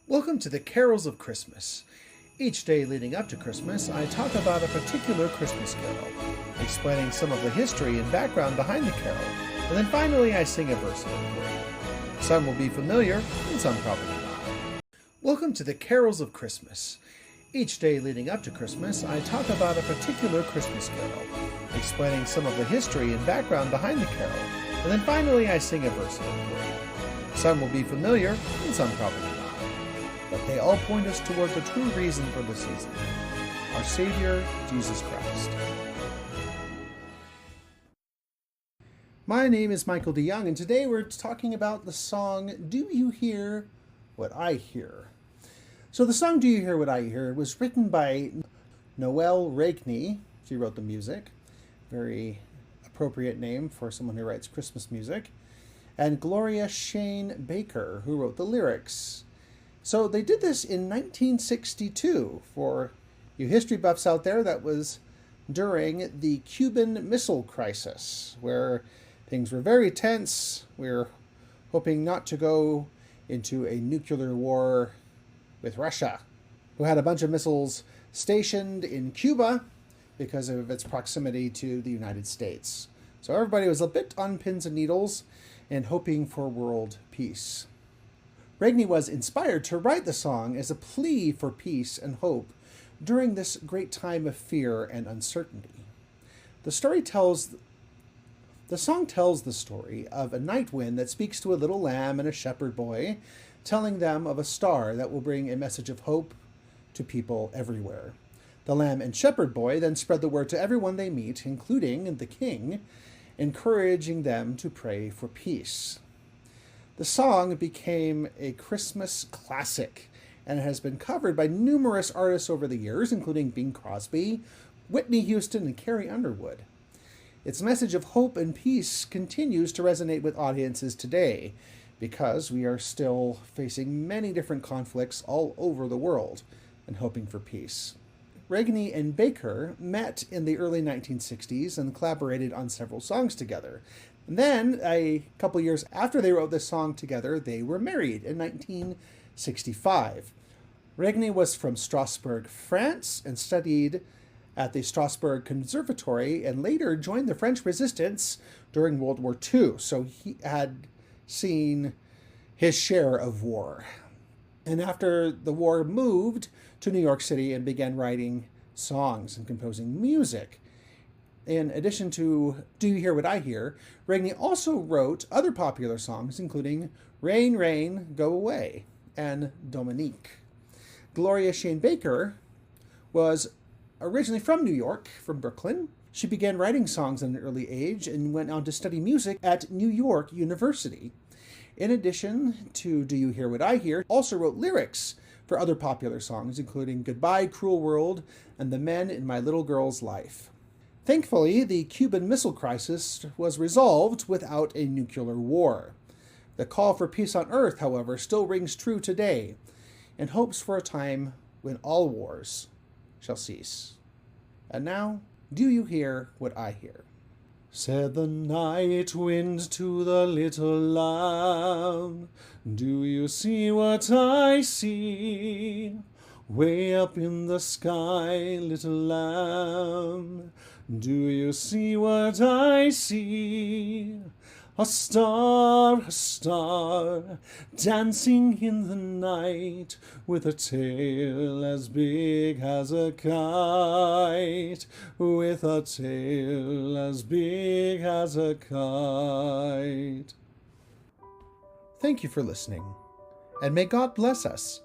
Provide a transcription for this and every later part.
Welcome to the Carols of Christmas. Each day leading up to Christmas, I talk about a particular Christmas carol, explaining some of the history and background behind the carol, and then finally I sing a verse of it for you. Some will be familiar, and some probably not. Welcome to the Carols of Christmas. Each day leading up to Christmas, I talk about a particular Christmas carol, explaining some of the history and background behind the carol, and then finally I sing a verse of it for you. Some will be familiar, and some probably not. But they all point us toward the true reason for the season, our Savior, Jesus Christ. My name is Michael DeYoung, and today we're talking about the song, Do You Hear What I Hear? So the song, Do You Hear What I Hear, was written by Noelle Regney. She wrote the music. Very appropriate name for someone who writes Christmas music. And Gloria Shane Baker, who wrote the lyrics. So they did this in 1962. For you history buffs out there, that was during the Cuban Missile Crisis, where things were very tense. We were hoping not to go into a nuclear war with Russia, who had a bunch of missiles stationed in Cuba because of its proximity to the United States. So everybody was a bit on pins and needles and hoping for world peace. Regney was inspired to write the song as a plea for peace and hope during this great time of fear and uncertainty. The song tells the story of a night wind that speaks to a little lamb and a shepherd boy, telling them of a star that will bring a message of hope to people everywhere. The lamb and shepherd boy then spread the word to everyone they meet, including the king, encouraging them to pray for peace. The song became a Christmas classic and has been covered by numerous artists over the years, including Bing Crosby, Whitney Houston, and Carrie Underwood. Its message of hope and peace continues to resonate with audiences today because we are still facing many different conflicts all over the world and hoping for peace. Regney and Baker met in the early 1960s and collaborated on several songs together. And then, a couple years after they wrote this song together, they were married in 1965. Regney was from Strasbourg, France, and studied at the Strasbourg Conservatory and later joined the French resistance during World War II. So he had seen his share of war. And after the war, moved to New York City and began writing songs and composing music. In addition to Do You Hear What I Hear, Regney also wrote other popular songs, including Rain, Rain, Go Away, and Dominique. Gloria Shane Baker was originally from New York, from Brooklyn. She began writing songs at an early age and went on to study music at New York University. In addition to Do You Hear What I Hear, also wrote lyrics for other popular songs, including Goodbye, Cruel World, and The Men in My Little Girl's Life. Thankfully, the Cuban Missile Crisis was resolved without a nuclear war. The call for peace on Earth, however, still rings true today, and hopes for a time when all wars shall cease. And now, do you hear what I hear? Said the night wind to the little lamb, do you see what I see? Way up in the sky, little lamb, do you see what I see? A star, dancing in the night, with a tail as big as a kite, with a tail as big as a kite. Thank you for listening, and may God bless us,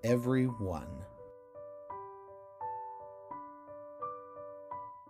everyone.